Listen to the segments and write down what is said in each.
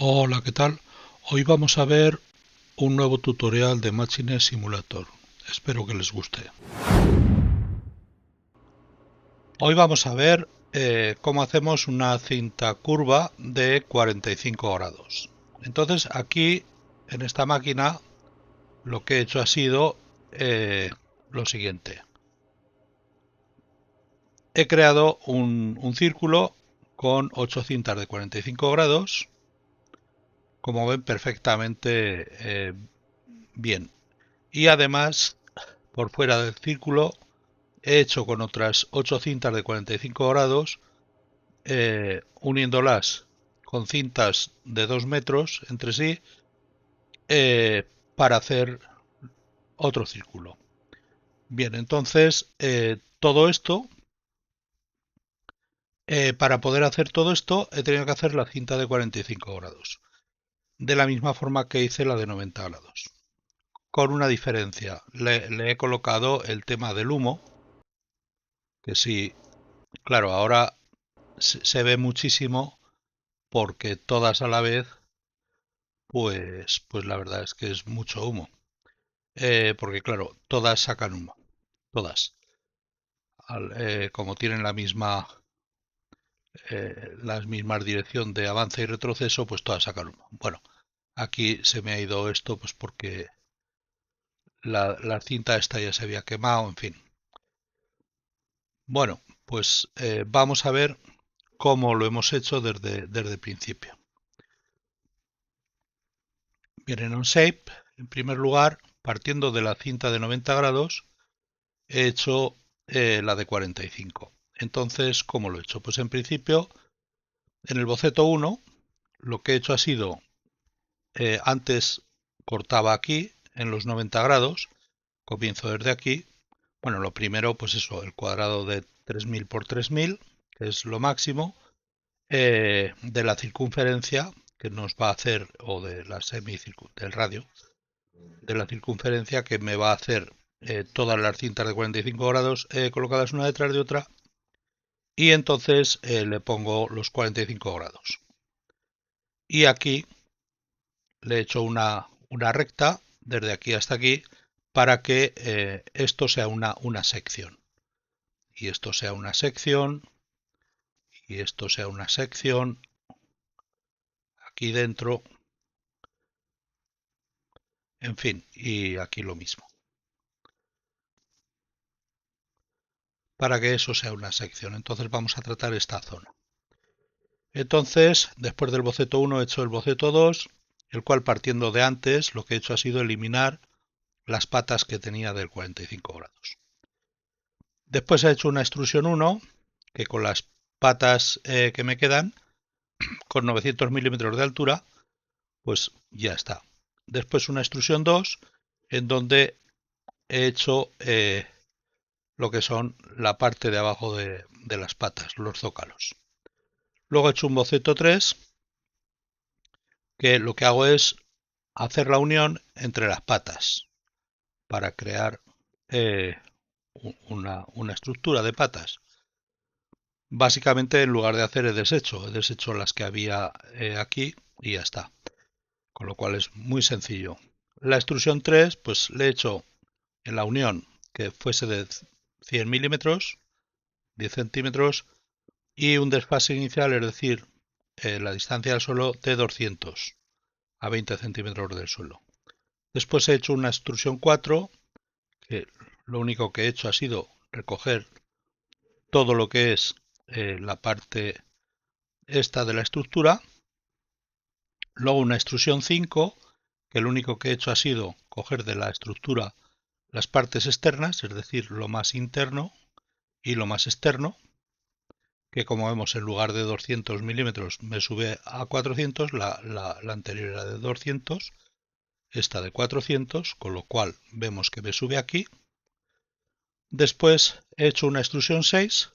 Hola, ¿qué tal? Hoy vamos a ver un nuevo tutorial de Machine Simulator. Espero que les guste. Hoy vamos a ver cómo hacemos una cinta curva de 45 grados. Entonces aquí en esta máquina lo que he hecho ha sido lo siguiente. He creado un círculo con 8 cintas de 45 grados, como ven perfectamente bien. Y además, por fuera del círculo, he hecho con otras 8 cintas de 45 grados, uniéndolas con cintas de 2 metros entre sí, para hacer otro círculo. Bien, entonces todo esto, para poder hacer todo esto, he tenido que hacer la cinta de 45 grados, de la misma forma que hice la de 90 grados. Con una diferencia, le he colocado el tema del humo, que sí, claro, ahora se ve muchísimo porque todas a la vez, pues la verdad es que es mucho humo. Porque claro, todas sacan humo, todas. Como tienen las mismas dirección de avance y retroceso, pues todas sacan humo. Bueno, aquí se me ha ido esto, pues porque la cinta esta ya se había quemado, en fin. Bueno, pues vamos a ver cómo lo hemos hecho desde el principio. Bien, en OnShape, en primer lugar, partiendo de la cinta de 90 grados, he hecho la de 45. Entonces, ¿cómo lo he hecho? Pues en principio, en el boceto 1, lo que he hecho ha sido, antes cortaba aquí, en los 90 grados, comienzo desde aquí. Bueno, lo primero, pues eso, el cuadrado de 3000 por 3000, que es lo máximo, de la circunferencia que nos va a hacer, o de la del radio, de la circunferencia que me va a hacer todas las cintas de 45 grados colocadas una detrás de otra, y entonces le pongo los 45 grados. Y aquí le he hecho una recta desde aquí hasta aquí para que esto sea una sección. Y esto sea una sección, y esto sea una sección, aquí dentro, en fin, y aquí lo mismo. Para que eso sea una sección. Entonces vamos a tratar esta zona. Entonces, después del boceto 1 he hecho el boceto 2, el cual partiendo de antes lo que he hecho ha sido eliminar las patas que tenía del 45 grados. Después he hecho una extrusión 1, que con las patas que me quedan, con 900 milímetros de altura, pues ya está. Después una extrusión 2, en donde he hecho lo que son la parte de abajo de las patas, los zócalos. Luego he hecho un boceto 3, que lo que hago es hacer la unión entre las patas para crear eh, una estructura de patas. Básicamente, en lugar de hacer he deshecho las que había aquí y ya está. Con lo cual es muy sencillo. La extrusión 3, pues le he hecho en la unión que fuese de 100 milímetros, 10 centímetros, y un desfase inicial, es decir, la distancia del suelo de 200 a 20 centímetros del suelo. Después he hecho una extrusión 4, que lo único que he hecho ha sido recoger todo lo que es la parte esta de la estructura. Luego una extrusión 5, que lo único que he hecho ha sido coger de la estructura las partes externas, es decir, lo más interno y lo más externo, que como vemos en lugar de 200 milímetros me sube a 400, la anterior era de 200, esta de 400, con lo cual vemos que me sube aquí. Después he hecho una extrusión 6,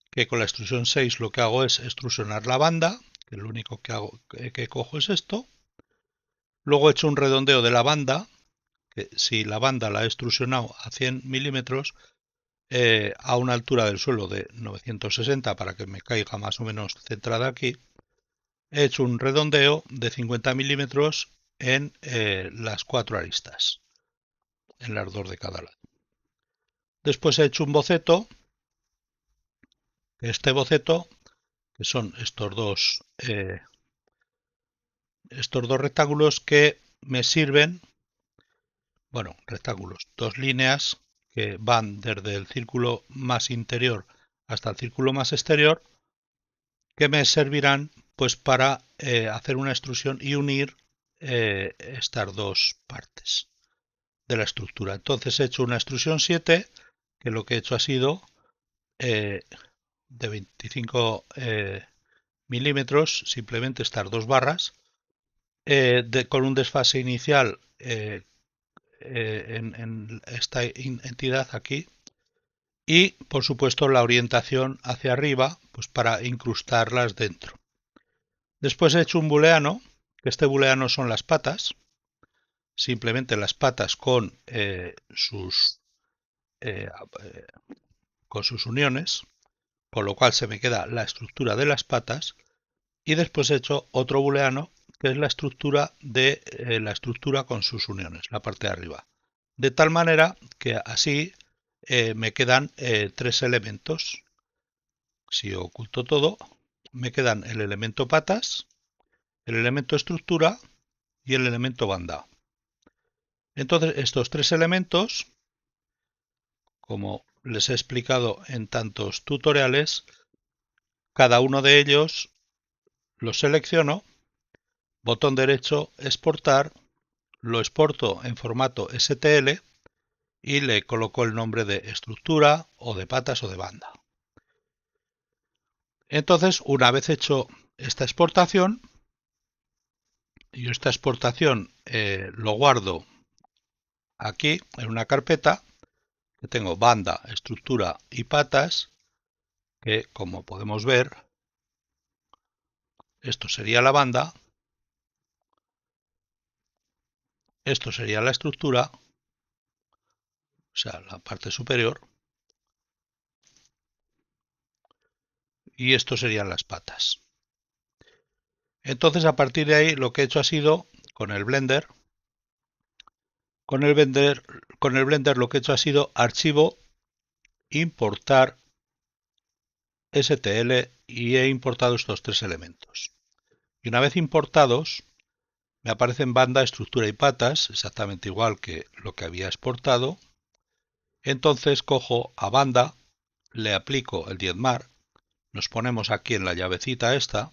que con la extrusión 6 lo que hago es extrusionar la banda, que lo único que cojo es esto. Luego he hecho un redondeo de la banda, que si la banda la he extrusionado a 100 milímetros, a una altura del suelo de 960 para que me caiga más o menos centrada aquí, he hecho un redondeo de 50 milímetros en las 4 aristas, en las 2 de cada lado. Después he hecho un boceto. Este boceto, que son estos dos rectángulos que me sirven, bueno, rectángulos, dos líneas que van desde el círculo más interior hasta el círculo más exterior, que me servirán pues para hacer una extrusión y unir estas dos partes de la estructura. Entonces he hecho una extrusión 7, que lo que he hecho ha sido de 25 milímetros, simplemente estas dos barras, con un desfase inicial en esta entidad aquí, y por supuesto la orientación hacia arriba, pues para incrustarlas dentro. Después he hecho un booleano, que este booleano son las patas, simplemente las patas con sus uniones, con lo cual se me queda la estructura de las patas, y después he hecho otro booleano que es la estructura con sus uniones, la parte de arriba. De tal manera que así me quedan tres elementos. Si oculto todo, me quedan el elemento patas, el elemento estructura y el elemento banda. Entonces, estos tres elementos, como les he explicado en tantos tutoriales, cada uno de ellos los selecciono, botón derecho, exportar, lo exporto en formato STL y le coloco el nombre de estructura o de patas o de banda. Entonces, una vez hecho esta exportación, yo esta exportación lo guardo aquí en una carpeta que tengo banda, estructura y patas, que como podemos ver, esto sería la banda, esto sería la estructura, o sea, la parte superior, y esto serían las patas. Entonces, a partir de ahí, lo que he hecho ha sido, con el Blender lo que he hecho ha sido archivo, importar STL, y he importado estos tres elementos. Y una vez importados, me aparecen banda, estructura y patas, exactamente igual que lo que había exportado. Entonces cojo a banda, le aplico el diezmar, nos ponemos aquí en la llavecita esta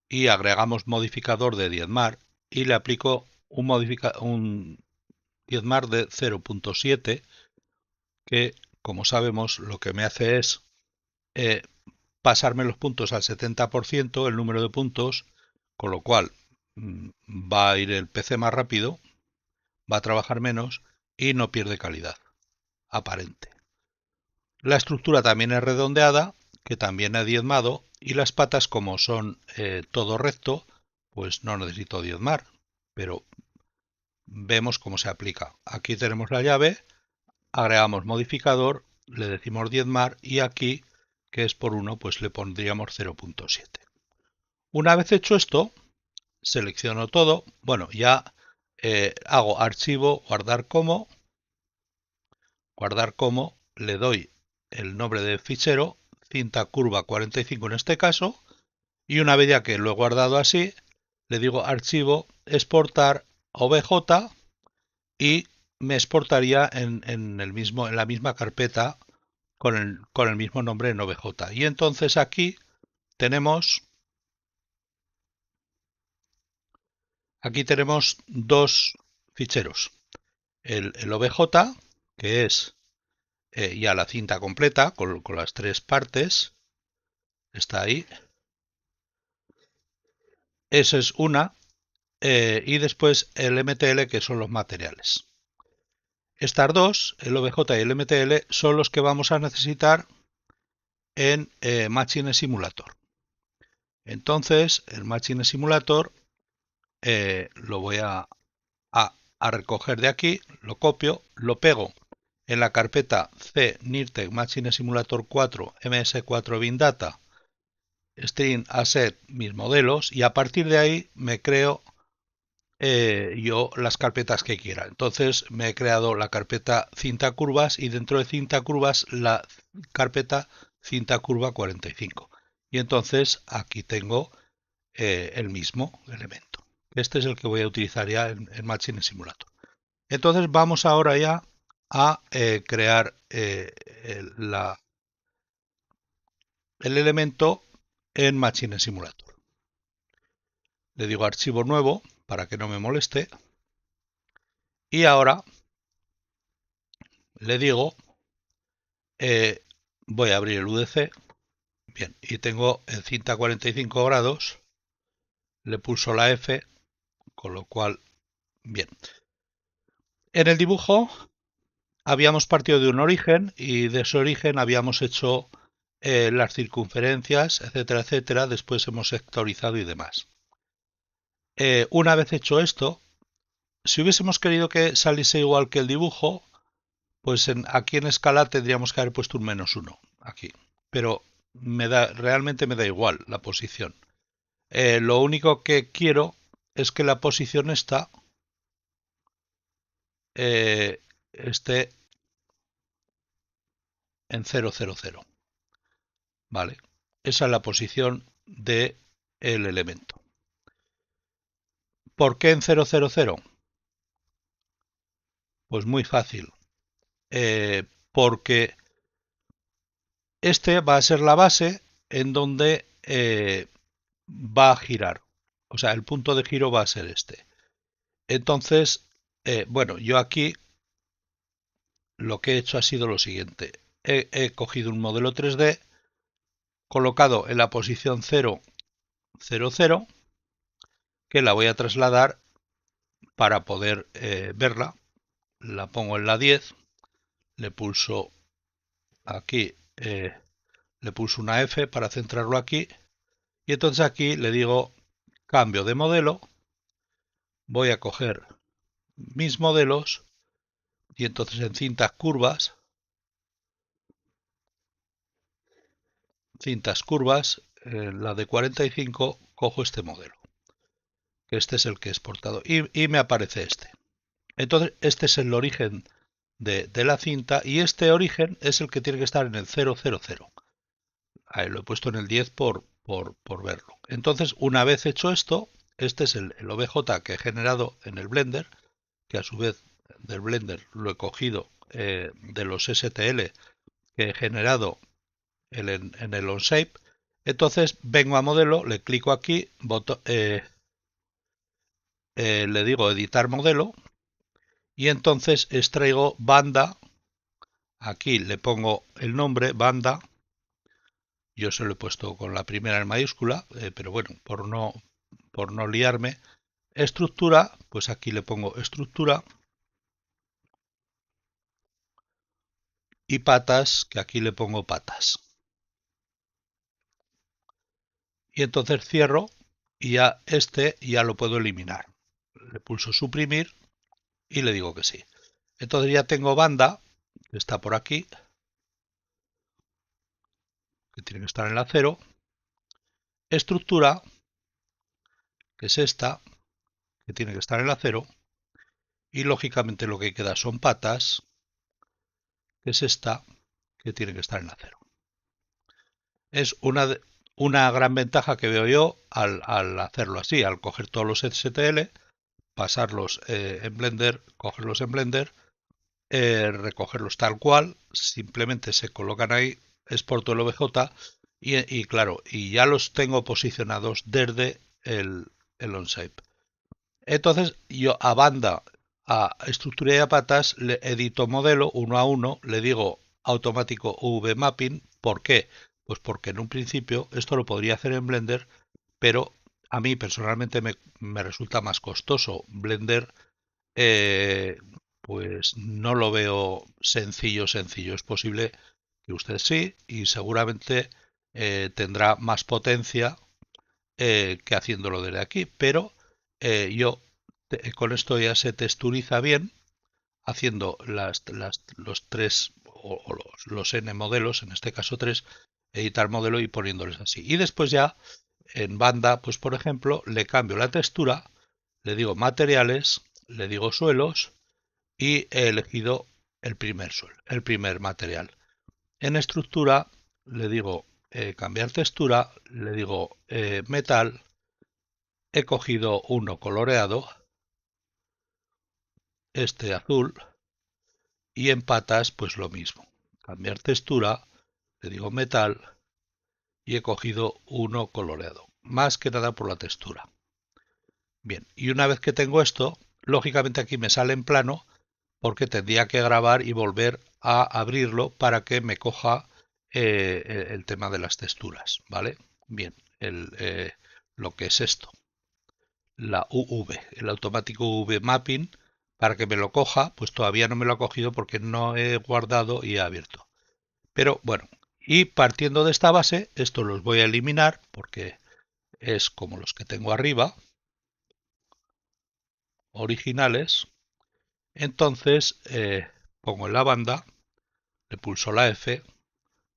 y agregamos modificador de diezmar y le aplico un diezmar de 0.7, que como sabemos lo que me hace es pasarme los puntos al 70%, el número de puntos, con lo cual va a ir el PC más rápido, va a trabajar menos y no pierde calidad aparente. La estructura también es redondeada, que también he diezmado, y las patas, como son todo recto, pues no necesito diezmar, pero vemos cómo se aplica. Aquí tenemos la llave, agregamos modificador, le decimos diezmar, y aquí, que es por 1, pues le pondríamos 0.7. Una vez hecho esto, selecciono todo, bueno, ya hago archivo, guardar como, le doy el nombre del fichero, cinta curva 45 en este caso, y una vez ya que lo he guardado así, le digo archivo, exportar OBJ, y me exportaría en la misma carpeta con el mismo nombre en OBJ. Y entonces aquí tenemos dos ficheros. El OBJ, que es ya la cinta completa con las tres partes, está ahí. Esa es una. Y después el MTL, que son los materiales. Estas dos, el OBJ y el MTL, son los que vamos a necesitar en Machine Simulator. Entonces, el Machine Simulator lo voy a recoger de aquí, lo copio, lo pego en la carpeta C Nirtec Machine Simulator 4 MS4 Bin Data string asset mis modelos y a partir de ahí me creo yo las carpetas que quiera. Entonces me he creado la carpeta cinta curvas y dentro de cinta curvas la carpeta cinta curva 45. Y entonces aquí tengo el mismo elemento. Este es el que voy a utilizar ya en Machine Simulator. Entonces vamos ahora ya a crear el elemento en Machine Simulator. Le digo archivo nuevo para que no me moleste. Y ahora le digo, voy a abrir el UDC. Bien, y tengo en cinta 45 grados. Le pulso la F, con lo cual, bien. En el dibujo habíamos partido de un origen y de ese origen habíamos hecho las circunferencias, etcétera, etcétera. Después hemos sectorizado y demás. Una vez hecho esto, si hubiésemos querido que saliese igual que el dibujo, pues aquí en escala tendríamos que haber puesto un -1 aquí. Pero realmente me da igual la posición. Lo único que quiero es que la posición esta esté en 0,00. ¿Vale? Esa es la posición del elemento. ¿Por qué en 0,00? Pues muy fácil. Porque este va a ser la base en donde va a girar. O sea, el punto de giro va a ser este. Entonces, bueno, yo aquí lo que he hecho ha sido lo siguiente. He cogido un modelo 3D, colocado en la posición 0, 0, 0, que la voy a trasladar para poder verla. La pongo en la 10, le pulso aquí, le pulso una F para centrarlo aquí, y entonces aquí le digo cambio de modelo, voy a coger mis modelos, y entonces en cintas curvas, la de 45, cojo este modelo, que este es el que he exportado, y me aparece este. Entonces este es el origen de la cinta, y este origen es el que tiene que estar en el 000. Ahí lo he puesto en el 10 por verlo. Entonces, una vez hecho esto, este es el OBJ que he generado en el Blender, que a su vez del Blender lo he cogido de los STL que he generado en el OnShape. Entonces vengo a modelo, le clico aquí, le digo editar modelo y entonces extraigo banda. Aquí le pongo el nombre banda. Yo se lo he puesto con la primera en mayúscula, pero bueno, por no liarme. Estructura, pues aquí le pongo estructura. Y patas, que aquí le pongo patas. Y entonces cierro y ya este ya lo puedo eliminar. Le pulso suprimir y le digo que sí. Entonces ya tengo banda, que está por aquí, que tiene que estar en la 0. Estructura, que es esta, que tiene que estar en la 0. Y lógicamente lo que queda son patas, que es esta, que tiene que estar en la 0. Es una gran ventaja que veo yo al hacerlo así, al coger todos los STL, pasarlos en Blender, cogerlos en Blender, recogerlos tal cual, simplemente se colocan ahí, exporto el OBJ y claro, y ya los tengo posicionados desde el OnShape. Entonces yo a banda, a estructura y a patas, le edito modelo uno a uno, le digo automático VMapping. ¿Por qué? Pues porque en un principio esto lo podría hacer en Blender, pero a mí personalmente me resulta más costoso. Blender pues no lo veo sencillo. Es posible que usted sí y seguramente tendrá más potencia que haciéndolo desde aquí, pero yo con esto ya se texturiza bien haciendo los tres o los n modelos, en este caso 3, editar modelo y poniéndoles así. Y después ya en banda, pues por ejemplo, le cambio la textura, le digo materiales, le digo suelos y he elegido el primer material. En estructura le digo cambiar textura, le digo metal, he cogido uno coloreado, este azul, y en patas pues lo mismo, cambiar textura, le digo metal y he cogido uno coloreado, más que nada por la textura. Bien, y una vez que tengo esto, lógicamente aquí me sale en plano porque tendría que grabar y volver a abrirlo para que me coja el tema de las texturas, ¿vale? Bien, lo que es esto, la UV, el automático UV mapping, para que me lo coja, pues todavía no me lo ha cogido porque no he guardado y he abierto. Pero bueno, y partiendo de esta base, esto los voy a eliminar porque es como los que tengo arriba, originales. Entonces pongo en la banda, le pulso la F,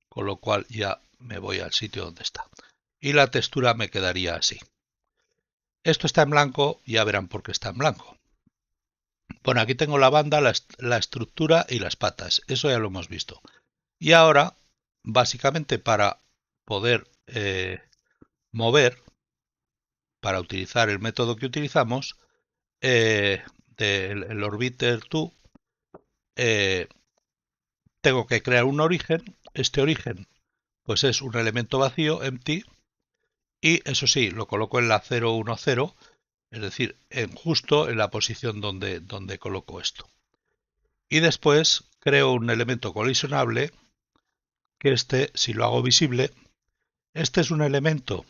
con lo cual ya me voy al sitio donde está. Y la textura me quedaría así. Esto está en blanco, ya verán por qué está en blanco. Bueno, aquí tengo la banda, la estructura y las patas. Eso ya lo hemos visto. Y ahora, básicamente para poder mover, para utilizar el método que utilizamos, del Orbiter To, tengo que crear un origen. Este origen pues es un elemento vacío, empty, y eso sí, lo coloco en la 010, es decir, justo en la posición donde coloco esto. Y después creo un elemento colisionable, que este, si lo hago visible, este es un elemento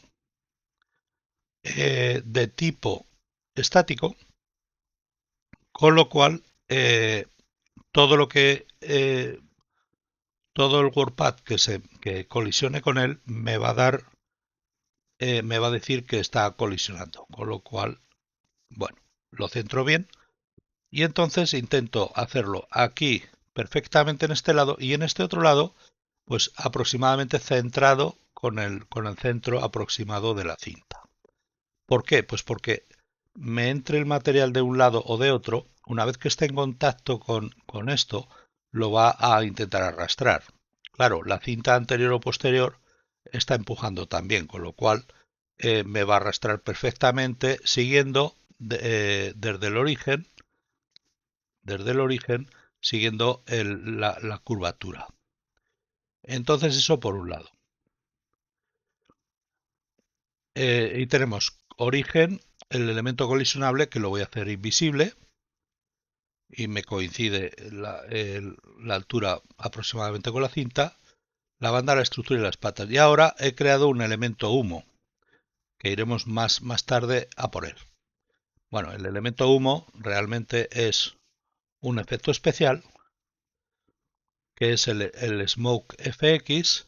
de tipo estático, con lo cual todo lo que todo el WordPad que colisione con él me va a dar me va a decir que está colisionando, con lo cual, bueno, lo centro bien y entonces intento hacerlo aquí perfectamente en este lado y en este otro lado pues aproximadamente centrado con el centro aproximado de la cinta. ¿Por qué? Pues porque me entre el material de un lado o de otro, una vez que esté en contacto con esto, lo va a intentar arrastrar. Claro, la cinta anterior o posterior está empujando también, con lo cual me va a arrastrar perfectamente siguiendo desde el origen, siguiendo la curvatura. Entonces eso por un lado. Y tenemos origen, el elemento colisionable que lo voy a hacer invisible y me coincide la altura aproximadamente con la cinta, la banda, la estructura y las patas. Y ahora he creado un elemento humo que iremos más tarde a por él. Bueno, el elemento humo realmente es un efecto especial que es el Smoke FX,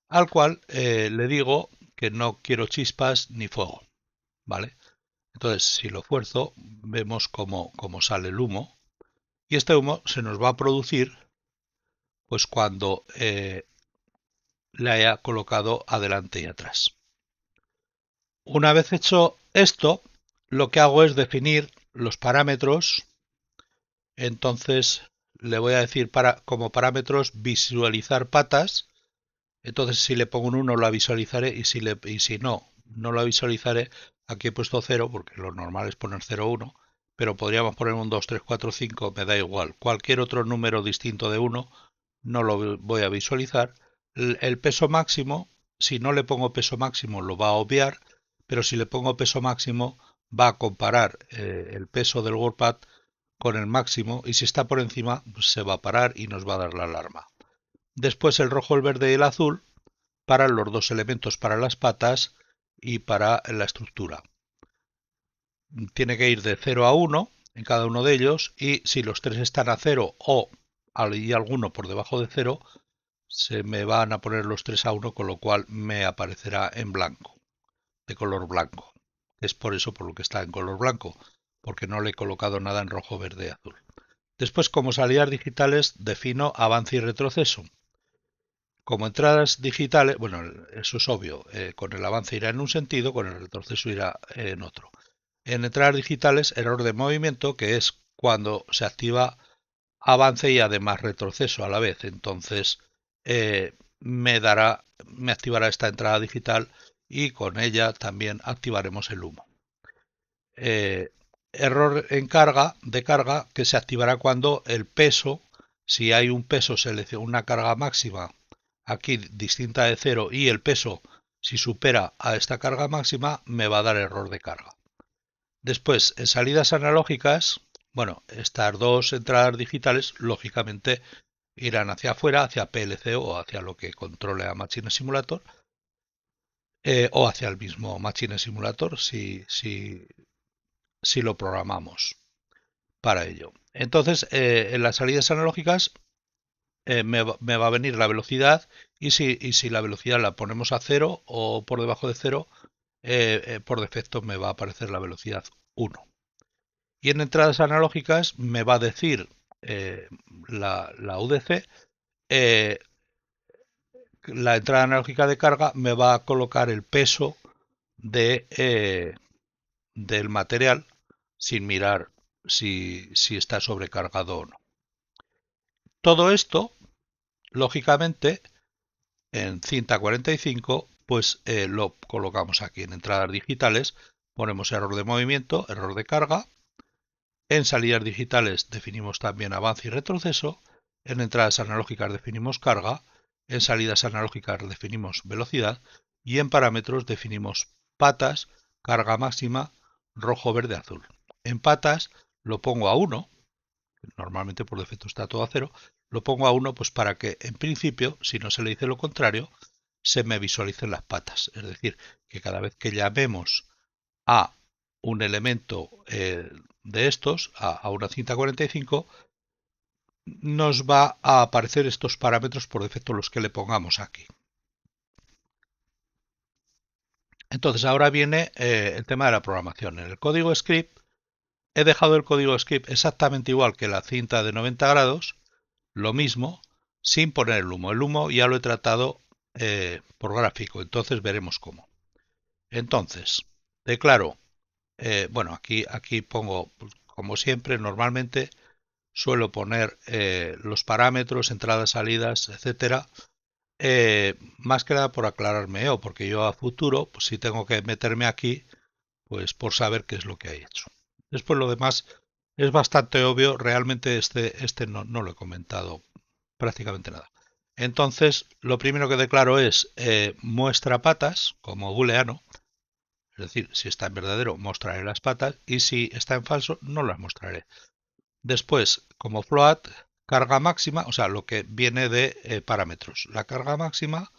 al cual le digo que no quiero chispas ni fuego, ¿vale? Entonces, si lo fuerzo, vemos cómo sale el humo. Y este humo se nos va a producir pues cuando le haya colocado adelante y atrás. Una vez hecho esto, lo que hago es definir los parámetros. Entonces le voy a decir como parámetros visualizar patas. Entonces si le pongo un 1 la visualizaré y si no, no la visualizaré. Aquí he puesto 0 porque lo normal es poner 0, 1, pero podríamos poner un 2, 3, 4, 5, me da igual. Cualquier otro número distinto de 1 no lo voy a visualizar. El peso máximo, si no le pongo peso máximo lo va a obviar, pero si le pongo peso máximo va a comparar el peso del WordPad con el máximo y si está por encima pues se va a parar y nos va a dar la alarma. Después el rojo, el verde y el azul para los dos elementos, para las patas y para la estructura. Tiene que ir de 0 a 1 en cada uno de ellos y si los tres están a 0 o hay alguno por debajo de 0, se me van a poner los tres a 1, con lo cual me aparecerá en blanco, de color blanco. Es por eso por lo que está en color blanco, porque no le he colocado nada en rojo, verde y azul. Después, como salidas digitales, defino avance y retroceso. Como entradas digitales, bueno, eso es obvio, con el avance irá en un sentido, con el retroceso irá en otro. En entradas digitales, error de movimiento, que es cuando se activa avance y además retroceso a la vez. Entonces, me activará esta entrada digital y con ella también activaremos el humo. Eh, Error en carga, de carga, que se activará cuando el peso, si hay un peso selecciona una carga máxima aquí distinta de cero y el peso, si supera a esta carga máxima, me va a dar error de carga. Después, en salidas analógicas, bueno, estas dos entradas digitales, lógicamente, irán hacia afuera, hacia PLC o hacia lo que controle a Machine Simulator, o hacia el mismo Machine Simulator si lo programamos para ello. Entonces, en las salidas analógicas me va a venir la velocidad y si la velocidad la ponemos a cero o por debajo de cero, por defecto me va a aparecer la velocidad 1. Y en entradas analógicas me va a decir la UDC, eh, la entrada analógica de carga me va a colocar el peso del material sin mirar si está sobrecargado o no. Todo esto, lógicamente, en cinta 45, pues lo colocamos aquí en entradas digitales, ponemos error de movimiento, error de carga. En salidas digitales definimos también avance y retroceso. En entradas analógicas definimos carga. En salidas analógicas definimos velocidad. Y en parámetros definimos patas, carga máxima, rojo, verde, azul. En patas lo pongo a 1. Normalmente por defecto está todo a 0. Lo pongo a 1 pues para que en principio, si no se le dice lo contrario, se me visualicen las patas. Es decir, que cada vez que llamemos a un elemento de estos, a una cinta 45, nos va a aparecer estos parámetros por defecto los que le pongamos aquí. Entonces ahora viene el tema de la programación. En el código script he dejado el código script exactamente igual que la cinta de 90 grados, lo mismo, sin poner el humo. El humo ya lo he tratado por gráfico, entonces veremos cómo. Entonces, declaro, bueno, aquí pongo, pues, como siempre, normalmente suelo poner los parámetros, entradas, salidas, etcétera, más que nada por aclararme, o porque yo a futuro, pues si tengo que meterme aquí, pues por saber qué es lo que hay hecho. Después lo demás es bastante obvio, realmente este no lo he comentado prácticamente nada. Entonces, lo primero que declaro es muestra patas como booleano, es decir, si está en verdadero mostraré las patas y si está en falso no las mostraré. Después, como float, carga máxima, o sea, lo que viene de parámetros. La carga máxima,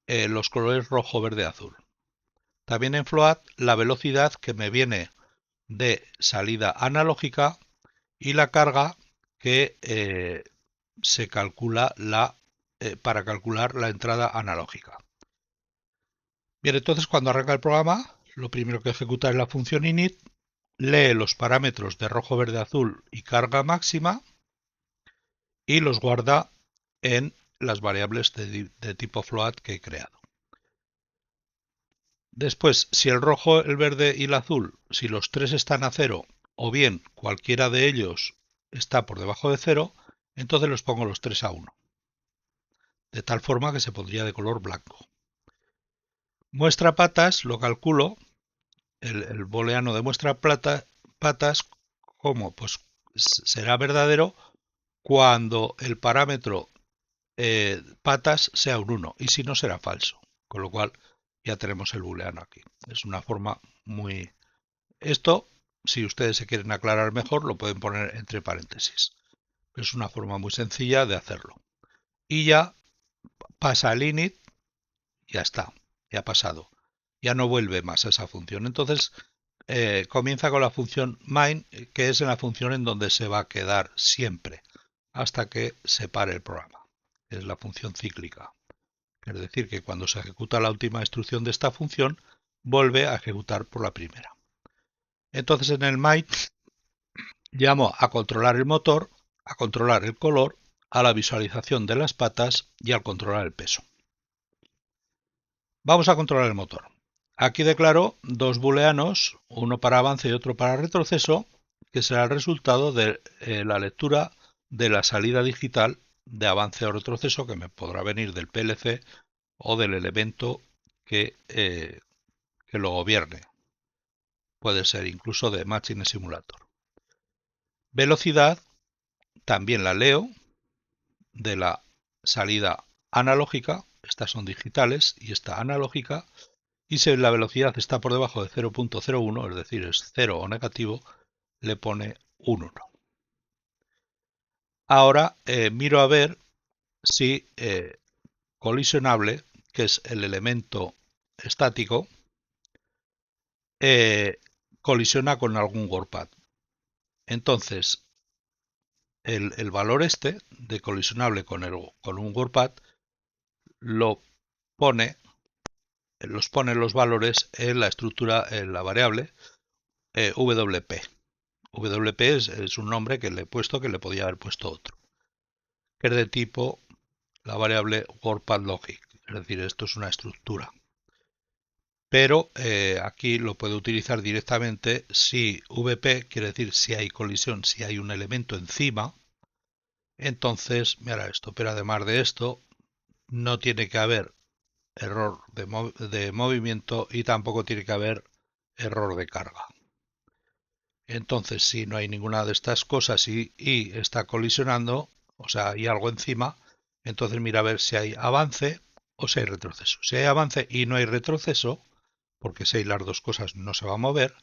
los colores rojo, verde, azul. También en float, la velocidad que me viene de salida analógica y la carga que se calcula para calcular la entrada analógica. Bien, entonces cuando arranca el programa, lo primero que ejecuta es la función init, lee los parámetros de rojo, verde, azul y carga máxima y los guarda en las variables de tipo float que he creado. Después, si el rojo, el verde y el azul, si los tres están a cero o bien cualquiera de ellos está por debajo de cero, entonces los pongo los tres a 1, de tal forma que se pondría de color blanco. Muestra patas lo calculo, el booleano de muestra patas, como pues será verdadero cuando el parámetro patas sea un 1 y si no será falso, con lo cual ya tenemos el booleano aquí. Es una forma muy... Esto, si ustedes se quieren aclarar mejor, lo pueden poner entre paréntesis. Es una forma muy sencilla de hacerlo. Y ya pasa el init, ya está, ya ha pasado. Ya no vuelve más a esa función. Entonces comienza con la función main, que es en la función en donde se va a quedar siempre, hasta que se pare el programa. Es la función cíclica. Es decir, que cuando se ejecuta la última instrucción de esta función, vuelve a ejecutar por la primera. Entonces en el main llamo a controlar el motor, a controlar el color, a la visualización de las patas y al controlar el peso. Vamos a controlar el motor. Aquí declaro dos booleanos, uno para avance y otro para retroceso, que será el resultado de la lectura de la salida digital de avance o retroceso que me podrá venir del PLC o del elemento que lo gobierne. Puede ser incluso de Machine Simulator. Velocidad también la leo de la salida analógica, estas son digitales y esta analógica, y si la velocidad está por debajo de 0.01, es decir, es 0 o negativo, le pone un 1. Ahora miro a ver si colisionable, que es el elemento estático, colisiona con algún WordPad. Entonces, el valor este de colisionable con un WordPad los pone los valores en la estructura, en la variable WP. WP es un nombre que le he puesto que le podía haber puesto otro, que es de tipo la variable WordPadLogic, es decir, esto es una estructura. Pero aquí lo puedo utilizar directamente si VP quiere decir si hay colisión, si hay un elemento encima. Entonces me hará esto, pero además de esto no tiene que haber error de movimiento y tampoco tiene que haber error de carga. Entonces, si no hay ninguna de estas cosas y está colisionando, o sea, hay algo encima, entonces mira a ver si hay avance o si hay retroceso. Si hay avance y no hay retroceso, porque si hay las dos cosas no se va a mover,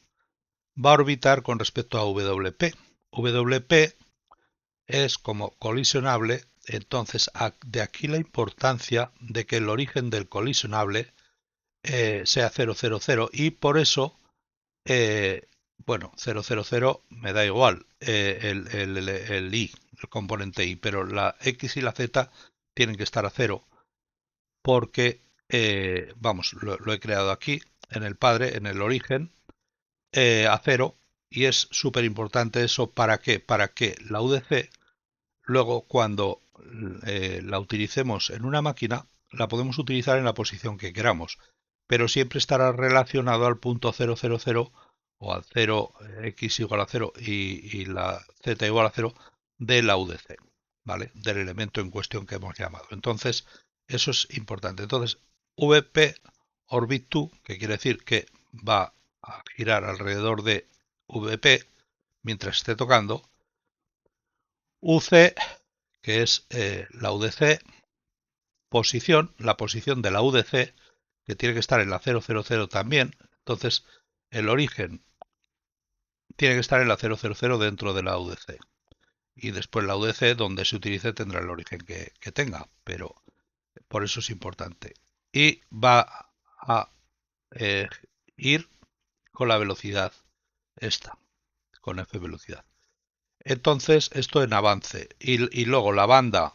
va a orbitar con respecto a WP. WP es como colisionable, entonces de aquí la importancia de que el origen del colisionable sea 000 y por eso bueno, 000 me da igual el i, el componente i, pero la x y la z tienen que estar a 0 porque, vamos, lo he creado aquí en el padre, en el origen, a 0 y es súper importante eso. ¿Para qué? Para que la UDC luego cuando la utilicemos en una máquina la podemos utilizar en la posición que queramos, pero siempre estará relacionado al punto 000 o al 0, x igual a 0 y la z igual a 0 de la UDC, ¿vale? Del elemento en cuestión que hemos llamado. Entonces, eso es importante. Entonces, VP orbit 2, que quiere decir que va a girar alrededor de VP mientras esté tocando. UC, que es la UDC, posición, la posición de la UDC, que tiene que estar en la 000 también. Entonces, el origen tiene que estar en la 000 dentro de la UDC. Y después la UDC, donde se utilice, tendrá el origen que tenga, pero por eso es importante. Y va a ir con la velocidad esta, con F velocidad. Entonces, esto en avance. Y luego la banda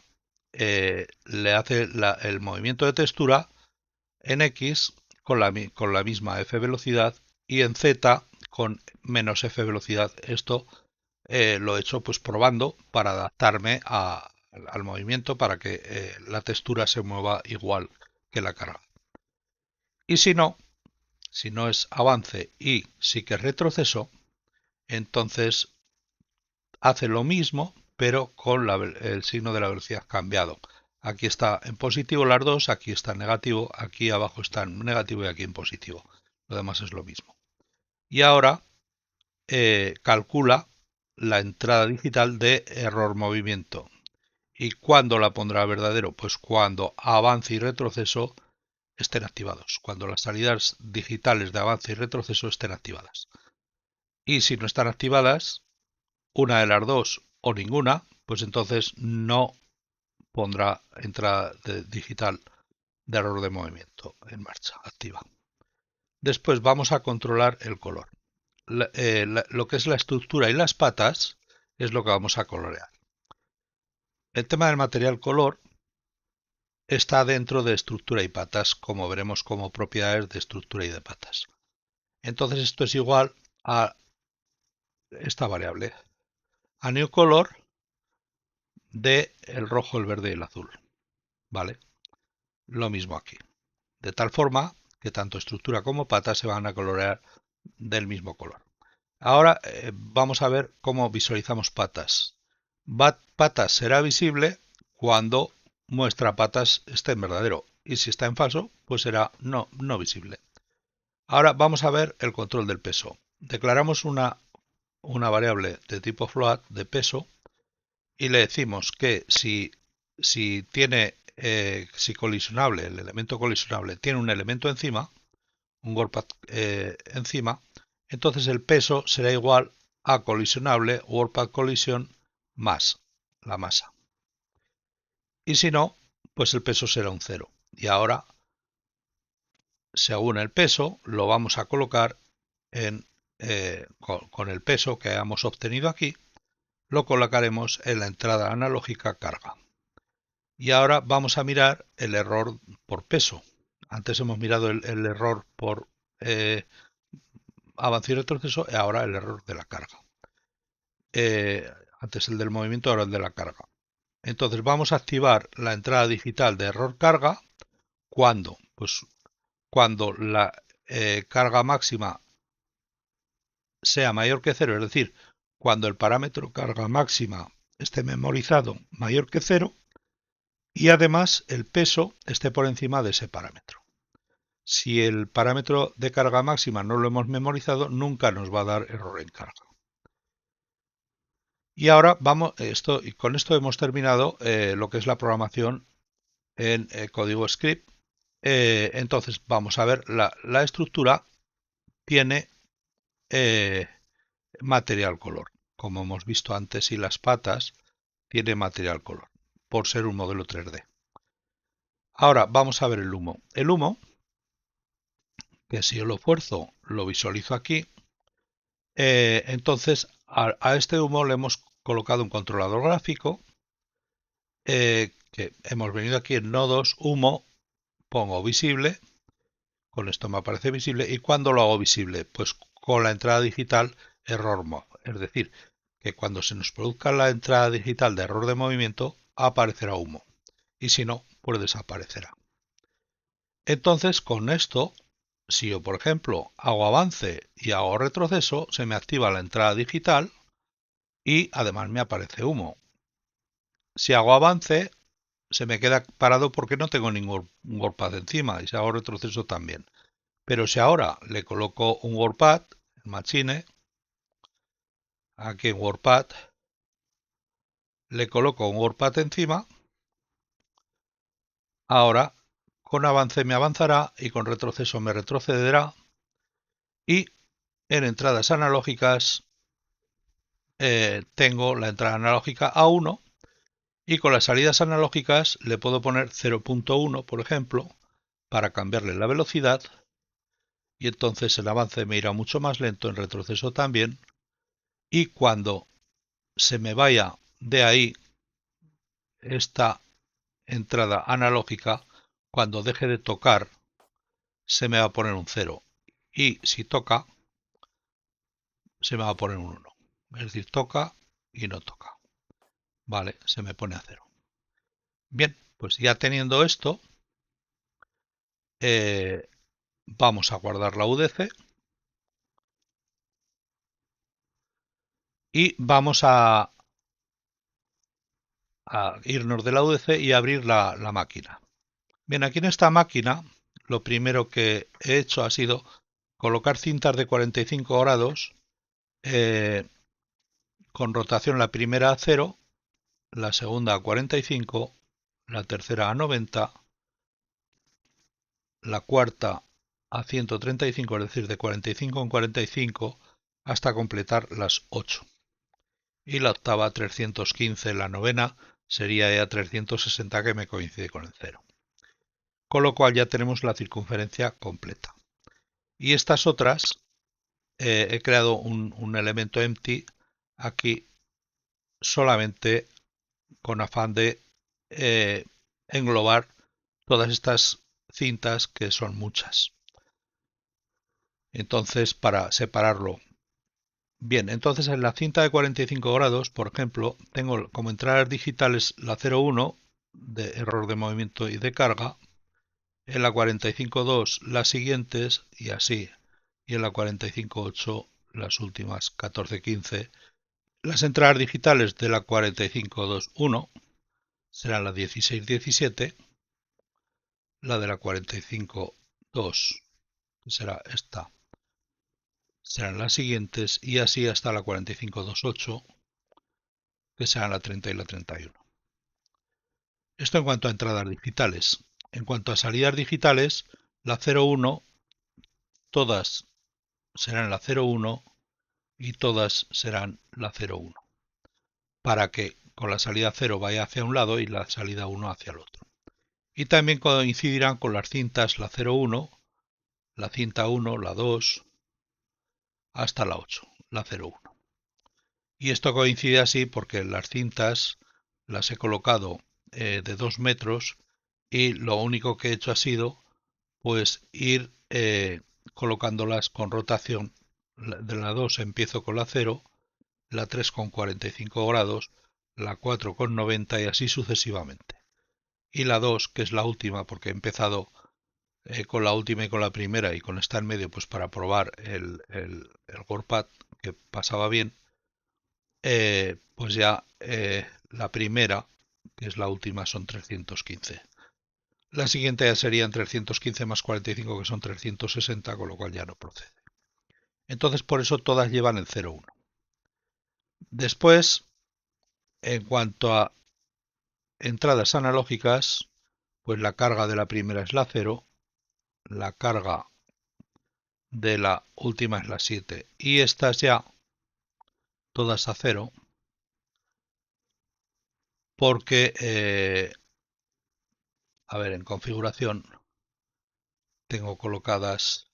le hace el movimiento de textura en X con la misma F velocidad y en Z con menos F velocidad. Esto lo he hecho pues probando para adaptarme al movimiento para que la textura se mueva igual que la carga. Y si no es avance y sí que es retroceso, entonces hace lo mismo pero con el signo de la velocidad cambiado. Aquí está en positivo las dos, aquí está en negativo, aquí abajo está en negativo y aquí en positivo. Lo demás es lo mismo. Y ahora calcula la entrada digital de error movimiento. ¿Y cuándo la pondrá verdadero? Pues cuando avance y retroceso estén activados, cuando las salidas digitales de avance y retroceso estén activadas. Y si no están activadas, una de las dos o ninguna, pues entonces no pondrá entrada digital de error de movimiento en marcha activa. Después vamos a controlar el color. Lo que es la estructura y las patas es lo que vamos a colorear. El tema del material color está dentro de estructura y patas, como veremos como propiedades de estructura y de patas. Entonces esto es igual a esta variable, a new color de el rojo, el verde y el azul. ¿Vale? Lo mismo aquí. De tal forma que tanto estructura como patas se van a colorear del mismo color. Ahora vamos a ver cómo visualizamos patas. Patas será visible cuando muestra patas esté en verdadero, y si está en falso, pues será no visible. Ahora vamos a ver el control del peso. Declaramos una variable de tipo float de peso y le decimos que si tiene si colisionable, el elemento colisionable tiene un elemento encima, un warpath encima, entonces el peso será igual a colisionable warpath collision más la masa. Y si no, pues el peso será un 0. Y ahora, según el peso, lo vamos a colocar con el peso que hayamos obtenido aquí, lo colocaremos en la entrada analógica carga. Y ahora vamos a mirar el error por peso. Antes hemos mirado el error por avance y retroceso, y ahora el error de la carga. Antes el del movimiento, ahora el de la carga. Entonces vamos a activar la entrada digital de error carga. ¿Cuándo? Pues cuando la carga máxima sea mayor que 0, es decir, cuando el parámetro carga máxima esté memorizado mayor que 0 y además el peso esté por encima de ese parámetro. Si el parámetro de carga máxima no lo hemos memorizado, nunca nos va a dar error en carga. Y ahora con esto hemos terminado lo que es la programación en código script. Entonces vamos a ver, la estructura tiene material color. Como hemos visto antes, y las patas tiene material color, por ser un modelo 3D. Ahora vamos a ver el humo. El humo, que si yo lo fuerzo, lo visualizo aquí. Entonces a este humo le hemos colocado un controlador gráfico que hemos venido aquí en nodos, humo, pongo visible, con esto me aparece visible, y cuando lo hago visible, pues con la entrada digital error mode, es decir, que cuando se nos produzca la entrada digital de error de movimiento aparecerá humo, y si no, pues desaparecerá. Entonces con esto, si yo por ejemplo hago avance y hago retroceso, se me activa la entrada digital y además me aparece humo. Si hago avance, se me queda parado porque no tengo ningún warpath encima, y si hago retroceso también. Pero si ahora le coloco un warpath, machine, aquí en warpath, le coloco un warpath encima, ahora con avance me avanzará y con retroceso me retrocederá, y en entradas analógicas tengo la entrada analógica a 1 y con las salidas analógicas le puedo poner 0.1, por ejemplo, para cambiarle la velocidad, y entonces el avance me irá mucho más lento, en retroceso también, y cuando se me vaya de ahí esta entrada analógica, cuando deje de tocar se me va a poner un 0, y si toca se me va a poner un 1, es decir, toca y no toca. Vale, se me pone a 0. Bien, pues ya teniendo esto, vamos a guardar la UDC y vamos a irnos de la UDC y abrir la máquina. Bien, aquí en esta máquina lo primero que he hecho ha sido colocar cintas de 45 grados con rotación, la primera a 0, la segunda a 45, la tercera a 90, la cuarta a 135, es decir, de 45 en 45 hasta completar las 8. Y la octava a 315, la novena sería a 360, que me coincide con el 0. Con lo cual ya tenemos la circunferencia completa. Y estas otras, he creado un elemento empty aquí solamente con afán de englobar todas estas cintas, que son muchas. Entonces, para separarlo Bien, entonces en la cinta de 45 grados, por ejemplo, tengo como entradas digitales la 01 de error de movimiento y de carga, en la 45.2 las siguientes y así, y en la 45.8 las últimas 14.15. Las entradas digitales de la 45.2.1 serán la 16.17, la de la 45.2, que será esta, serán las siguientes y así hasta la 45.2.8, que serán la 30 y la 31. Esto en cuanto a entradas digitales. En cuanto a salidas digitales, la 01, todas serán la 01 y todas serán la 01, para que con la salida 0 vaya hacia un lado y la salida 1 hacia el otro. Y también coincidirán con las cintas la 01, la cinta 1, la 2, hasta la 8, la 01. Y esto coincide así porque las cintas las he colocado de 2 metros y lo único que he hecho ha sido pues ir colocándolas con rotación. De la 2 empiezo con la 0, la 3 con 45 grados, la 4 con 90 y así sucesivamente. Y la 2, que es la última, porque he empezado con la última y con la primera y con esta en medio pues para probar el Gorpad que pasaba bien, pues ya la primera, que es la última, son 315. La siguiente ya serían 315 más 45, que son 360, con lo cual ya no procede. Entonces, por eso todas llevan el 0,1. Después, en cuanto a entradas analógicas, pues la carga de la primera es la 0, la carga de la última es la 7 y estas ya todas a 0 porque, a ver, en configuración tengo colocadas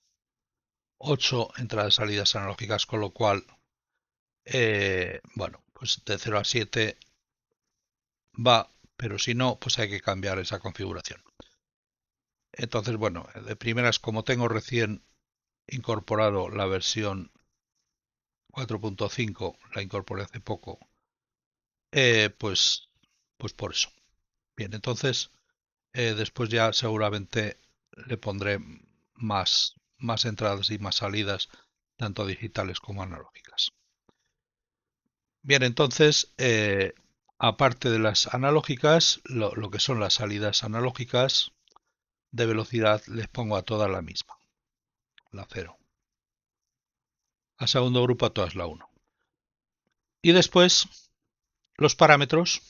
8 entradas y salidas analógicas, con lo cual, bueno, pues de 0 a 7 va, pero si no, pues hay que cambiar esa configuración. Entonces, bueno, de primeras, como tengo recién incorporado la versión 4.5, la incorporé hace poco, pues por eso. Bien, entonces después ya seguramente le pondré más entradas y más salidas, tanto digitales como analógicas. Bien, entonces, aparte de las analógicas, lo que son las salidas analógicas de velocidad les pongo a todas la misma, la 0. A segundo grupo a todas la 1. Y después, los parámetros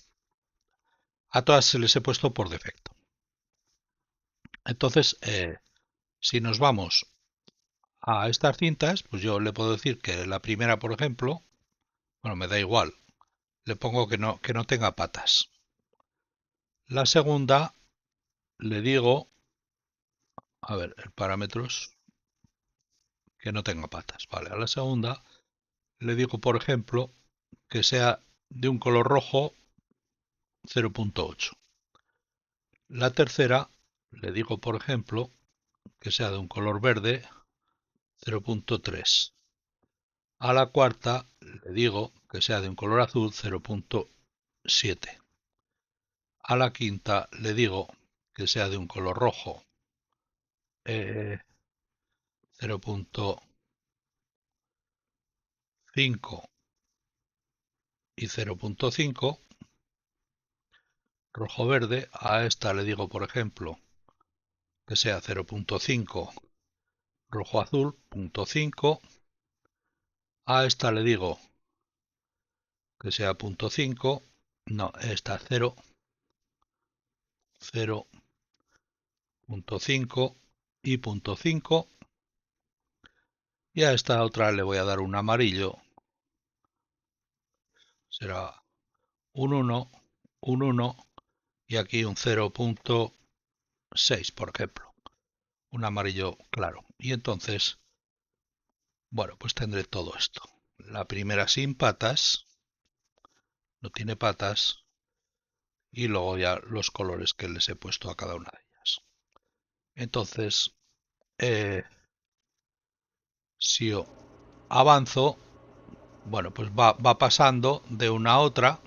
a todas se les he puesto por defecto. Entonces, si nos vamos a estas cintas, pues yo le puedo decir que la primera, por ejemplo, bueno, me da igual, le pongo que no tenga patas. La segunda, le digo, a ver, el parámetros, que no tenga patas, vale. A la segunda, le digo, por ejemplo, que sea de un color rojo 0.8. La tercera, le digo, por ejemplo, que sea de un color verde 0.3. A la cuarta, le digo que sea de un color azul 0.7. A la quinta, le digo que sea de un color rojo 0.5 y 0.5. Rojo verde, a esta le digo, por ejemplo, que sea 0.5 rojo azul, 0.5. A esta le digo que sea 0.5, no, esta 0, 0.5 y 0.5. Y a esta otra le voy a dar un amarillo, será un 1, un 1 y aquí un 0.6, por ejemplo, un amarillo claro. Y entonces, bueno, pues tendré todo esto. La primera sin patas, no tiene patas, y luego ya los colores que les he puesto a cada una de ellas. Entonces, si yo avanzo, Bueno, pues va pasando de una a otra.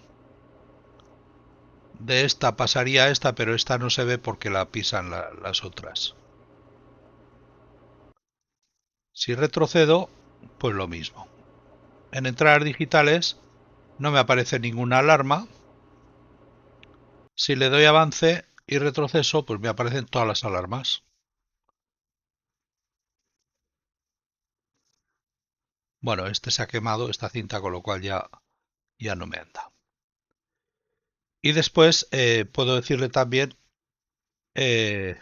De esta pasaría a esta, pero esta no se ve porque la pisan las otras. Si retrocedo, pues lo mismo. En entradas digitales no me aparece ninguna alarma. Si le doy avance y retroceso, pues me aparecen todas las alarmas. Bueno, este se ha quemado, esta cinta, con lo cual ya no me anda. Y después puedo decirle también eh,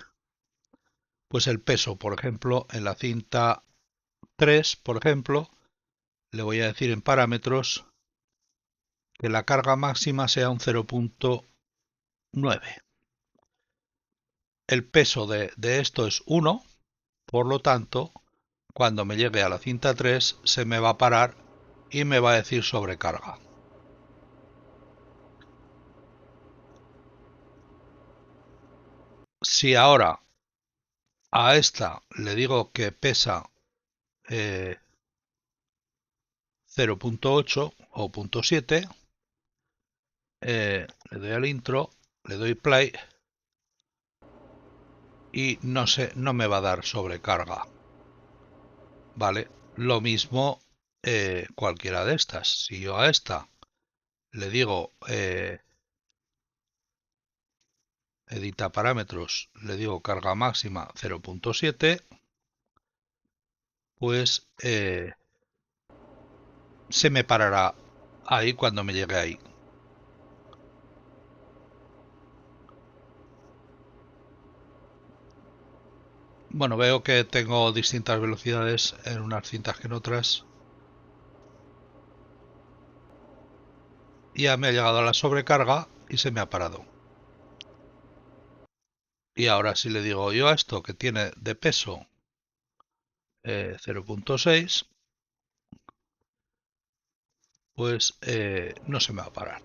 pues el peso. Por ejemplo, en la cinta 3, por ejemplo, le voy a decir en parámetros que la carga máxima sea un 0.9. El peso de esto es 1, por lo tanto, cuando me llegue a la cinta 3 se me va a parar y me va a decir sobrecarga. Si ahora a esta le digo que pesa 0.8 o 0.7, le doy al intro, le doy play y no me va a dar sobrecarga. Vale, lo mismo cualquiera de estas. Si yo a esta le digo edita parámetros, le digo carga máxima 0.7, pues se me parará ahí cuando me llegue ahí. Bueno, veo que tengo distintas velocidades en unas cintas que en otras. Ya me ha llegado a la sobrecarga y se me ha parado. Y ahora si le digo yo a esto que tiene de peso 0.6, pues no se me va a parar.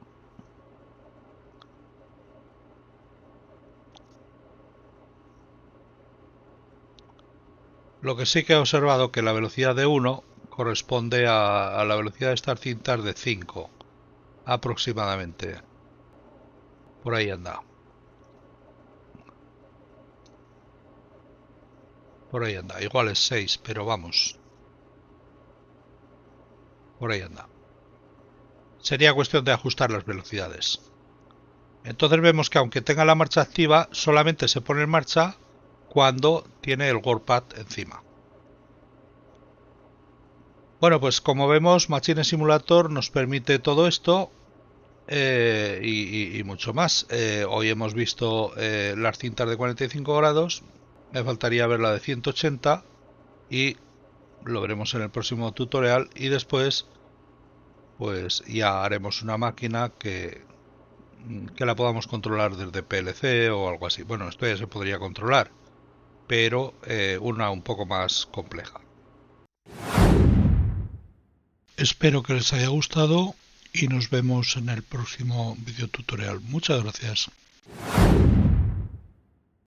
Lo que sí que he observado que la velocidad de 1 corresponde a la velocidad de estas cintas de 5 aproximadamente. Por ahí anda. Por ahí anda. Igual es 6, pero vamos. Por ahí anda. Sería cuestión de ajustar las velocidades. Entonces vemos que aunque tenga la marcha activa, solamente se pone en marcha cuando tiene el WordPad encima. Bueno, pues como vemos, Machine Simulator nos permite todo esto y mucho más. Hoy hemos visto las cintas de 45 grados, me faltaría ver la de 180 y lo veremos en el próximo tutorial y después pues ya haremos una máquina que la podamos controlar desde PLC o algo así. Bueno, esto ya se podría controlar, pero una un poco más compleja. Espero que les haya gustado y nos vemos en el próximo video tutorial. Muchas gracias.